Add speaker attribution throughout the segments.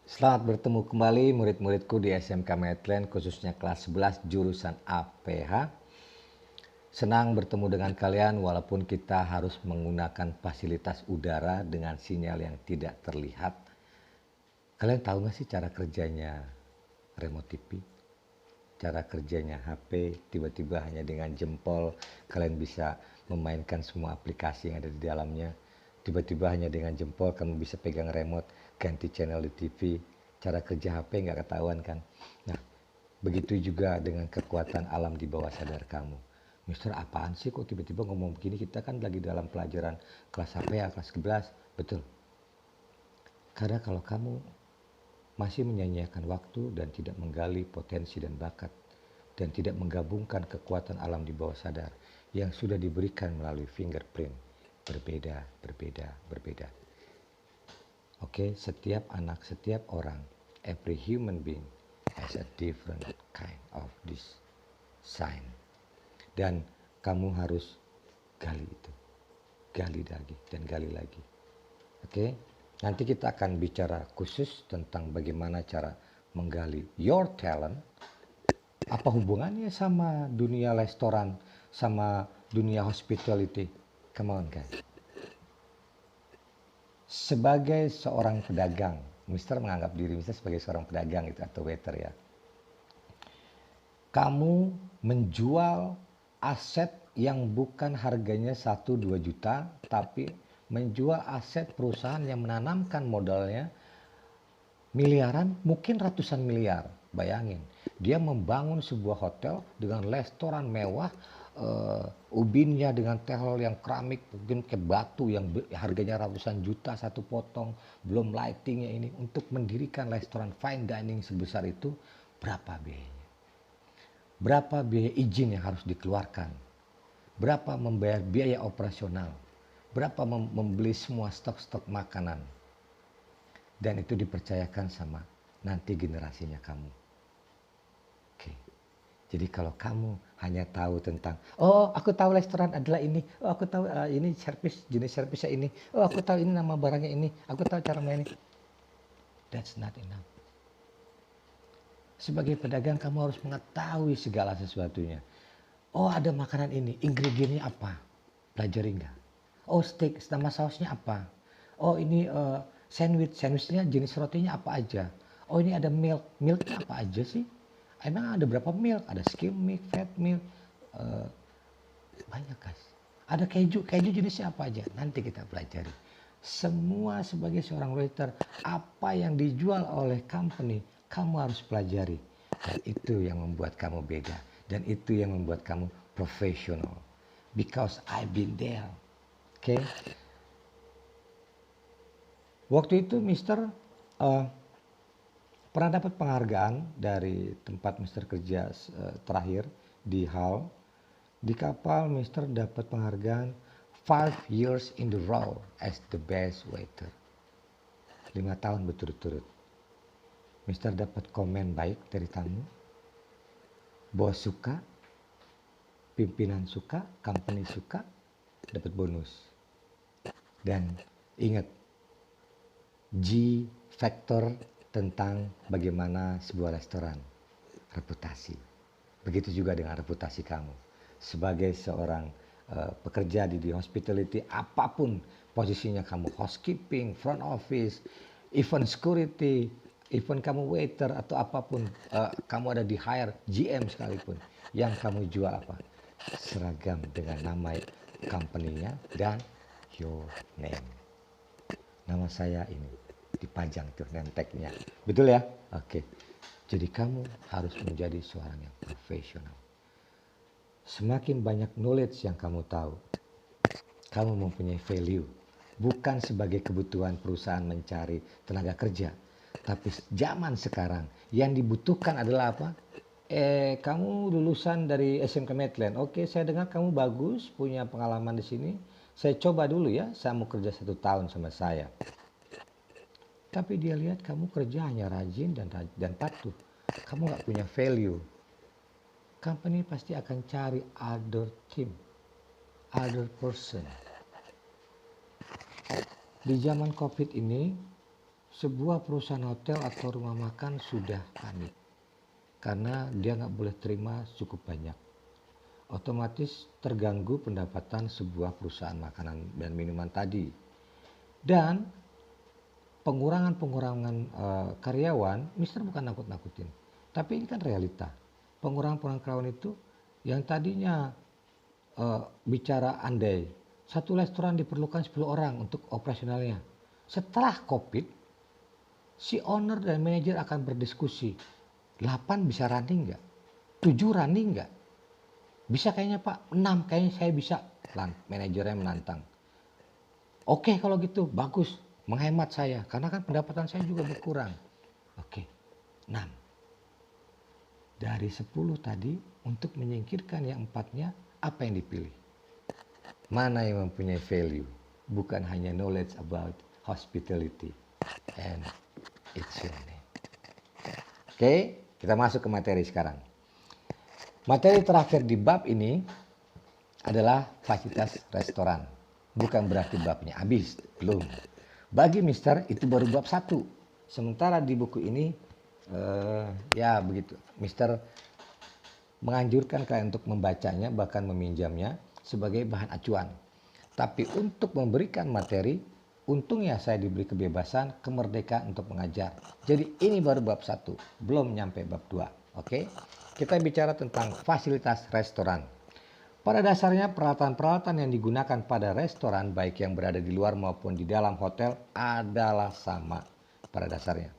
Speaker 1: Selamat bertemu kembali murid-muridku di SMK Medland, khususnya kelas 11 jurusan APH. Senang bertemu dengan kalian walaupun kita harus menggunakan fasilitas udara dengan sinyal yang tidak terlihat. Kalian tahu nggak sih cara kerjanya remote TV? Cara kerjanya HP, tiba-tiba hanya dengan jempol kalian bisa memainkan semua aplikasi yang ada di dalamnya. Tiba-tiba hanya dengan jempol kamu bisa pegang remote, ganti channel di TV. Cara kerja HP nggak ketahuan kan? Nah, begitu juga dengan kekuatan alam di bawah sadar kamu. Mister, apaan sih kok tiba-tiba ngomong begini? Kita kan lagi dalam pelajaran kelas HP ya, kelas 11. Betul. Karena kalau kamu masih menyanyiakan waktu dan tidak menggali potensi dan bakat dan tidak menggabungkan kekuatan alam di bawah sadar yang sudah diberikan melalui fingerprint, berbeda. Oke, setiap anak, setiap orang, every human being has a different kind of this sign. Dan kamu harus gali itu, gali lagi dan gali lagi. Oke, nanti kita akan bicara khusus tentang bagaimana cara menggali your talent. Apa hubungannya sama dunia restoran, sama dunia hospitality? Come on guys. Sebagai seorang pedagang, Mister menganggap diri Mister sebagai seorang pedagang itu atau waiter ya. Kamu menjual aset yang bukan harganya 1-2 juta, tapi menjual aset perusahaan yang menanamkan modalnya miliaran, mungkin ratusan miliar. Bayangin, dia membangun sebuah hotel dengan restoran mewah, ubinnya dengan tehel yang keramik, mungkin ke batu yang harganya ratusan juta satu potong, belum lightingnya ini. Untuk mendirikan restoran fine dining sebesar itu, berapa biayanya? Berapa biaya izin yang harus dikeluarkan? Berapa membayar biaya operasional? Berapa membeli semua stok-stok makanan? Dan itu dipercayakan sama nanti generasinya kamu. Oke. Jadi kalau kamu hanya tahu tentang, oh aku tahu restoran adalah ini, oh aku tahu ini jenis servisnya ini, oh aku tahu ini nama barangnya ini, aku tahu cara mainnya. That's not enough. Sebagai pedagang kamu harus mengetahui segala sesuatunya. Oh ada makanan ini, ingredientnya apa? Pelajari enggak? Oh steak, nama sausnya apa? Oh ini sandwichnya jenis rotinya apa aja? Oh ini ada milknya apa aja sih? Emang ada berapa milk? Ada skim milk, fat milk, banyak guys. Ada keju jenisnya apa aja? Nanti kita pelajari. Semua sebagai seorang waiter, apa yang dijual oleh company, kamu harus pelajari. Dan itu yang membuat kamu beda. Dan itu yang membuat kamu profesional. Because I've been there. Oke. Okay? Waktu itu Mister pernah dapat penghargaan dari tempat Mister kerja terakhir di Hull. Di kapal Mister dapat penghargaan 5 years in the row as the best waiter. 5 tahun berturut-turut. Mister dapat komen baik dari tamu. Bos suka, pimpinan suka, company suka, dapat bonus. Dan ingat, G factor tentang bagaimana sebuah restoran, reputasi. Begitu juga dengan reputasi kamu. Sebagai seorang pekerja di hospitality, apapun posisinya kamu, housekeeping, front office, even security, even kamu waiter atau apapun, kamu ada di hire GM sekalipun, yang kamu jual apa? Seragam dengan nama company-nya dan your name. Nama saya ini dipajang tuh name tag-nya. Betul ya? Oke. Jadi kamu harus menjadi seorang yang profesional. Semakin banyak knowledge yang kamu tahu, kamu mempunyai value. Bukan sebagai kebutuhan perusahaan mencari tenaga kerja. Tapi zaman sekarang yang dibutuhkan adalah apa? Kamu lulusan dari SMK Medland. Oke, saya dengar kamu bagus, punya pengalaman di sini. Saya coba dulu ya, saya mau kerja 1 tahun sama saya. Tapi dia lihat kamu kerja hanya rajin dan patuh. Kamu nggak punya value. Company pasti akan cari other team, other person. Di zaman COVID ini, sebuah perusahaan hotel atau rumah makan sudah panik karena dia nggak boleh terima cukup banyak. Otomatis terganggu pendapatan sebuah perusahaan makanan dan minuman tadi. Dan pengurangan karyawan, Mister bukan nakut-nakutin. Tapi ini kan realita. Pengurangan karyawan itu yang tadinya bicara andai, satu restoran diperlukan 10 orang untuk operasionalnya. Setelah COVID, si owner dan manajer akan berdiskusi. 8 bisa running nggak? 7 running nggak? Bisa kayaknya Pak, 6 kayaknya saya bisa. Manajernya menantang. Oke kalau gitu, bagus. Menghemat saya, karena kan pendapatan saya juga berkurang. Oke, 6. Dari 10 tadi, untuk menyingkirkan yang 4-nya, apa yang dipilih? Mana yang mempunyai value? Bukan hanya knowledge about hospitality and its your name. Oke, kita masuk ke materi sekarang. Materi terakhir di bab ini adalah fasilitas restoran. Bukan berarti babnya habis, belum. Bagi Mister itu baru bab 1. Sementara di buku ini ya begitu. Mister menganjurkan kalian untuk membacanya bahkan meminjamnya sebagai bahan acuan. Tapi untuk memberikan materi, untungnya saya diberi kebebasan, kemerdekaan untuk mengajar. Jadi ini baru bab 1, belum nyampe bab 2. Oke? Kita bicara tentang fasilitas restoran. Pada dasarnya peralatan-peralatan yang digunakan pada restoran baik yang berada di luar maupun di dalam hotel adalah sama pada dasarnya.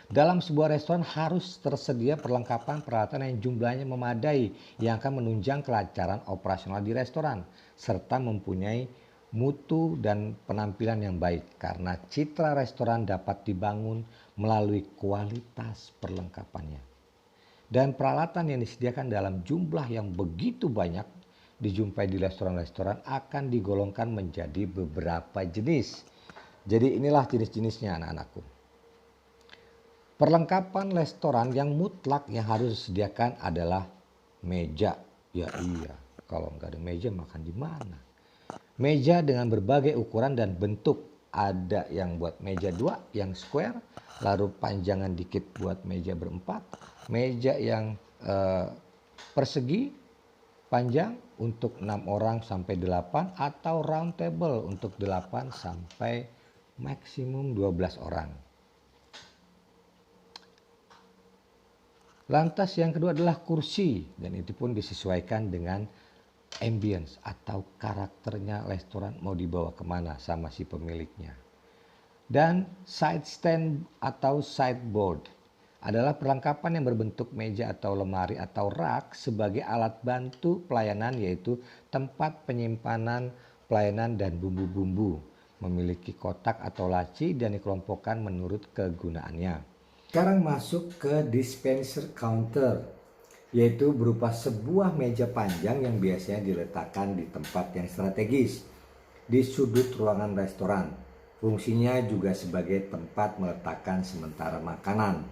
Speaker 1: Dalam sebuah restoran harus tersedia perlengkapan peralatan yang jumlahnya memadai yang akan menunjang kelancaran operasional di restoran serta mempunyai mutu dan penampilan yang baik karena citra restoran dapat dibangun melalui kualitas perlengkapannya. Dan peralatan yang disediakan dalam jumlah yang begitu banyak dijumpai di restoran-restoran akan digolongkan menjadi beberapa jenis. Jadi inilah jenis-jenisnya anak-anakku. Perlengkapan restoran yang mutlak yang harus disediakan adalah meja. Ya iya, kalau nggak ada meja makan di mana? Meja dengan berbagai ukuran dan bentuk. Ada yang buat meja 2 yang square, lalu panjangan dikit buat meja berempat, meja yang persegi panjang untuk 6 orang sampai 8 atau round table untuk 8 sampai maksimum 12 orang. Lantas yang kedua adalah kursi dan itu pun disesuaikan dengan ambience atau karakternya restoran mau dibawa kemana sama si pemiliknya. Dan side stand atau sideboard adalah perlengkapan yang berbentuk meja atau lemari atau rak sebagai alat bantu pelayanan yaitu tempat penyimpanan pelayanan dan bumbu-bumbu. Memiliki kotak atau laci dan dikelompokkan menurut kegunaannya. Sekarang masuk ke dispenser counter. Yaitu berupa sebuah meja panjang yang biasanya diletakkan di tempat yang strategis di sudut ruangan restoran. Fungsinya juga sebagai tempat meletakkan sementara makanan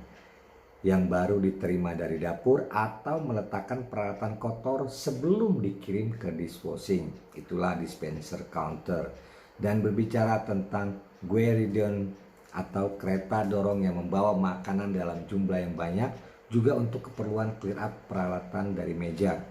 Speaker 1: yang baru diterima dari dapur atau meletakkan peralatan kotor sebelum dikirim ke disposing. Itulah dispenser counter. Dan berbicara tentang gueridon atau kereta dorong yang membawa makanan dalam jumlah yang banyak juga untuk keperluan clear up peralatan dari meja.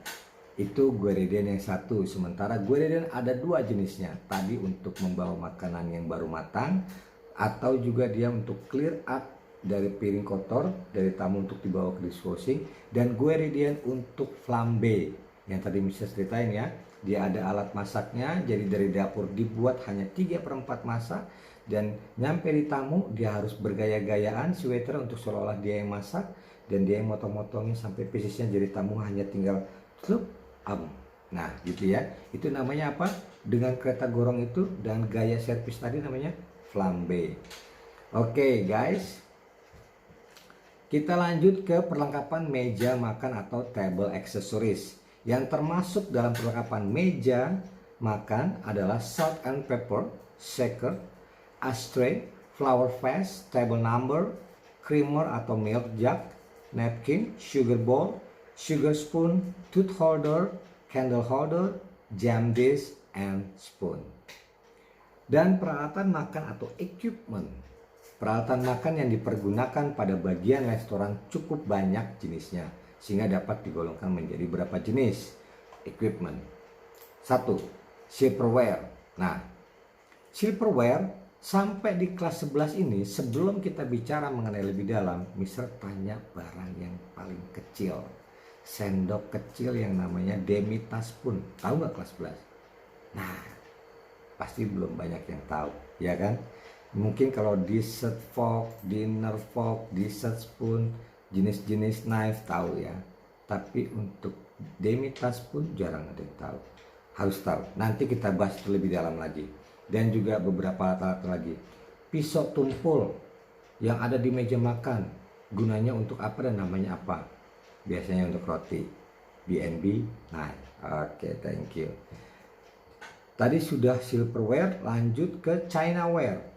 Speaker 1: Itu gueridon yang 1. Sementara gueridon ada 2 jenisnya. Tadi untuk membawa makanan yang baru matang atau juga dia untuk clear up dari piring kotor dari tamu untuk dibawa ke disposing. Dan gueridon untuk flambe yang tadi bisa ceritain ya. Dia ada alat masaknya, jadi dari dapur dibuat hanya 3/4 masak. Dan nyampe di tamu dia harus bergaya-gayaan si waiter untuk seolah-olah dia yang masak. Dan dia yang motong-motongin sampai piecesnya jadi tamu hanya tinggal slup am. Nah gitu ya, itu namanya apa? Dengan kereta gorong itu dan gaya servis tadi namanya flambe. Oke guys, kita lanjut ke perlengkapan meja makan atau table accessories. Yang termasuk dalam perlengkapan meja makan adalah salt and pepper, shaker, ashtray, flower vase, table number, creamer atau milk jug, napkin, sugar bowl, sugar spoon, tooth holder, candle holder, jam dish, and spoon. Dan peralatan makan atau equipment Peralatan makan yang dipergunakan pada bagian restoran cukup banyak jenisnya, sehingga dapat digolongkan menjadi berapa jenis equipment. 1. Silverware. Nah, silverware sampai di kelas 11 ini, sebelum kita bicara mengenai lebih dalam, Mister tanya barang yang paling kecil. Sendok kecil yang namanya demi-teaspoon. Tahu nggak kelas 11? Nah, pasti belum banyak yang tahu, ya kan? Mungkin kalau dessert fork, dinner fork, dessert spoon, jenis-jenis knife tahu ya. Tapi untuk demi-teaspoon jarang ada yang tahu. Harus tahu. Nanti kita bahas lebih dalam lagi. Dan juga beberapa alat-alat lagi. Pisau tumpul yang ada di meja makan, gunanya untuk apa dan namanya apa? Biasanya untuk roti. BNB knife. Oke, thank you. Tadi sudah silverware, lanjut ke chinaware.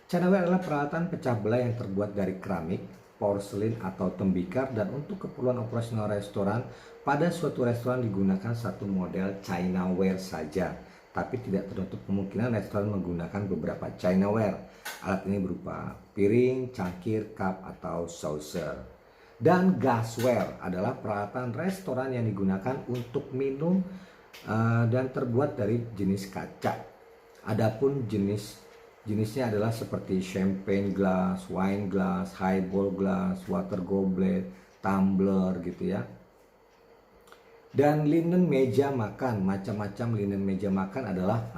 Speaker 1: Chinaware adalah peralatan pecah belah yang terbuat dari keramik, porselin atau tembikar, dan untuk keperluan operasional restoran, pada suatu restoran digunakan satu model chinaware saja. Tapi tidak tertutup kemungkinan restoran menggunakan beberapa chinaware. Alat ini berupa piring, cangkir, cup, atau saucer. Dan glassware adalah peralatan restoran yang digunakan untuk minum dan terbuat dari jenis kaca. Adapun jenisnya adalah seperti champagne glass, wine glass, highball glass, water goblet, tumbler gitu ya. Dan linen meja makan, macam-macam linen meja makan adalah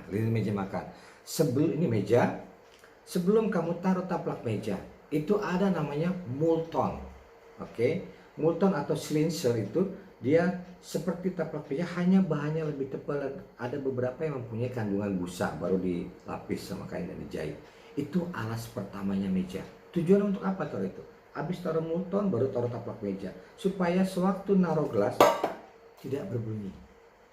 Speaker 1: linen meja makan. Sebelum kamu taruh taplak meja, itu ada namanya Multon. Oke, Multon atau Slincer itu dia seperti taplak meja, hanya bahannya lebih tebal dan ada beberapa yang mempunyai kandungan busa, baru dilapis sama kain dan dijahit. Itu alas pertamanya meja. Tujuan untuk apa taruh itu? Habis taruh Multon baru taruh taplak meja, supaya sewaktu naruh gelas tidak berbunyi,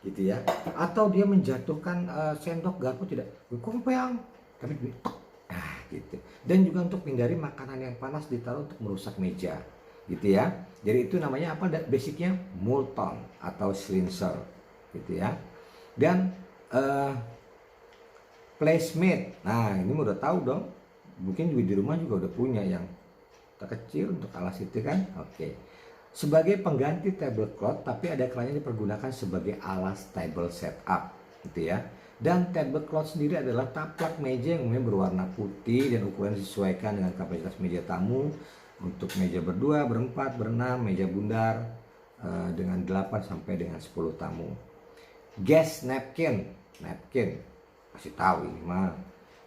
Speaker 1: gitu ya. Atau dia menjatuhkan sendok garpu tidak berkompeang, tapi tok. Nah, gitu. Dan juga untuk menghindari makanan yang panas ditaruh untuk merusak meja, gitu ya. Jadi itu namanya apa? Basicnya Multon atau Slincer, gitu ya. Dan placemat. Nah, ini udah tahu dong. Mungkin juga di rumah juga udah punya yang terkecil untuk alas itu kan. Oke. Sebagai pengganti tablecloth, tapi ada kalanya dipergunakan sebagai alas table setup, gitu ya. Dan tablecloth sendiri adalah taplak meja yang umumnya berwarna putih dan ukuran disesuaikan dengan kapasitas meja tamu. Untuk meja berdua, berempat, berenam, meja bundar dengan 8 sampai dengan 10 tamu. Guest napkin, kasih tahu ini mah,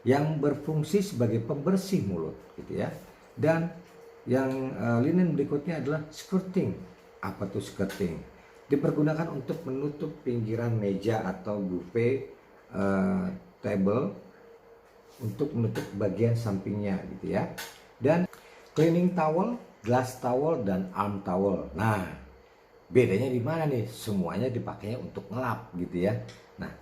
Speaker 1: yang berfungsi sebagai pembersih mulut, gitu ya. Dan yang linen berikutnya adalah skirting. Apa tuh skirting? Dipergunakan untuk menutup pinggiran meja atau buffet table, untuk menutup bagian sampingnya, gitu ya. Dan cleaning towel, glass towel, dan arm towel. Nah, bedanya di mana nih? Semuanya dipakainya untuk ngelap, gitu ya. Nah,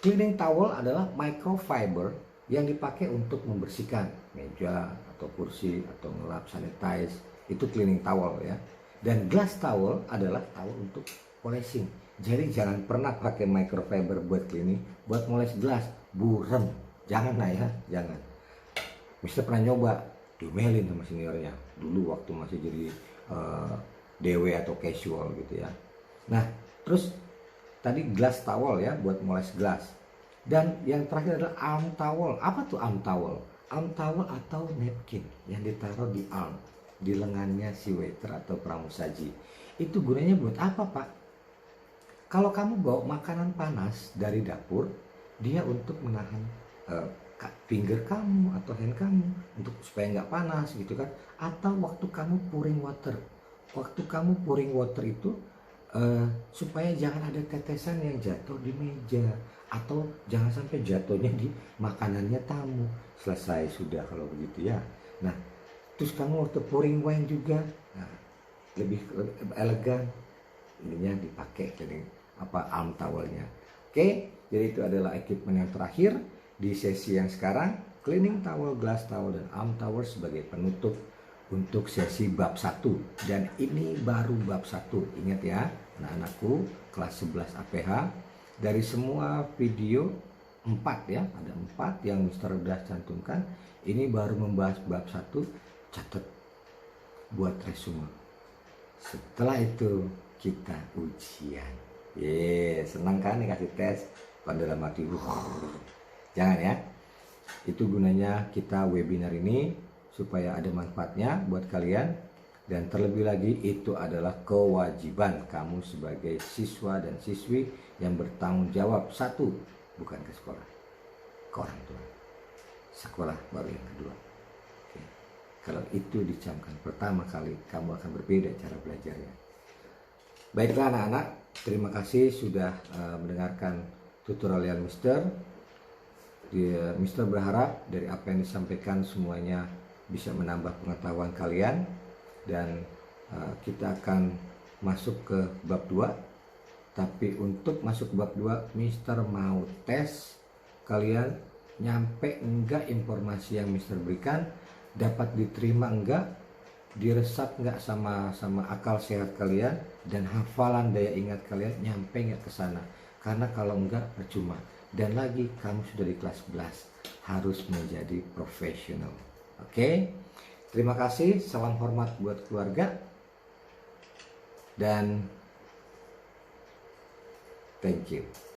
Speaker 1: cleaning towel adalah microfiber yang dipakai untuk membersihkan meja atau kursi atau ngelap, sanitize. Itu cleaning towel ya. Dan glass towel adalah towel untuk polishing. Jadi jangan pernah pakai microfiber buat cleaning, buat moles gelas, buram. Jangan lah ya, jangan. Mister pernah nyoba, diomelin sama seniornya dulu waktu masih jadi DW atau casual gitu ya. Nah, terus tadi glass towel ya buat moles gelas. Dan yang terakhir adalah arm towel. Apa tuh arm towel? Arm towel atau napkin yang ditaruh di arm, di lengannya si waiter atau pramusaji. Itu gunanya buat apa, Pak? Kalau kamu bawa makanan panas dari dapur, dia untuk menahan finger kamu atau hand kamu untuk supaya nggak panas gitu kan. Atau waktu kamu pouring water, itu supaya jangan ada tetesan yang jatuh di meja, atau jangan sampai jatuhnya di makanannya tamu. Selesai sudah kalau begitu ya. Nah, terus kamu waktu pouring wine juga, nah, lebih elegan ininya dipakai jadi arm towelnya. Oke, jadi itu adalah equipment yang terakhir di sesi yang sekarang, cleaning towel, glass towel, dan arm towel sebagai penutup untuk sesi bab 1. Dan ini baru bab 1. Ingat ya, anak-anakku kelas 11 APH, dari semua video 4 ya, ada 4 yang Mister udah cantumkan. Ini baru membahas bab 1, catat buat resume. Setelah itu kita ujian. Senang kan dikasih tes? Pada dalam hati, jangan ya. Itu gunanya kita webinar ini supaya ada manfaatnya buat kalian. Dan terlebih lagi itu adalah kewajiban kamu sebagai siswa dan siswi yang bertanggung jawab. 1, bukan ke sekolah, ke orang tua. Sekolah baru yang kedua. Oke. Kalau itu dicamkan pertama kali, kamu akan berbeda cara belajarnya. Baiklah anak-anak, terima kasih sudah mendengarkan tutorial Mister. Mister berharap dari apa yang disampaikan semuanya bisa menambah pengetahuan kalian. Dan kita akan masuk ke bab 2. Tapi untuk masuk ke bab 2, Mister mau tes kalian nyampe enggak informasi yang Mister berikan, dapat diterima enggak, diresap enggak sama akal sehat kalian, dan hafalan daya ingat kalian nyampe enggak ke sana. Karena kalau enggak percuma. Dan lagi kamu sudah di kelas 11, harus menjadi profesional. Oke? Terima kasih, salam hormat buat keluarga, dan thank you.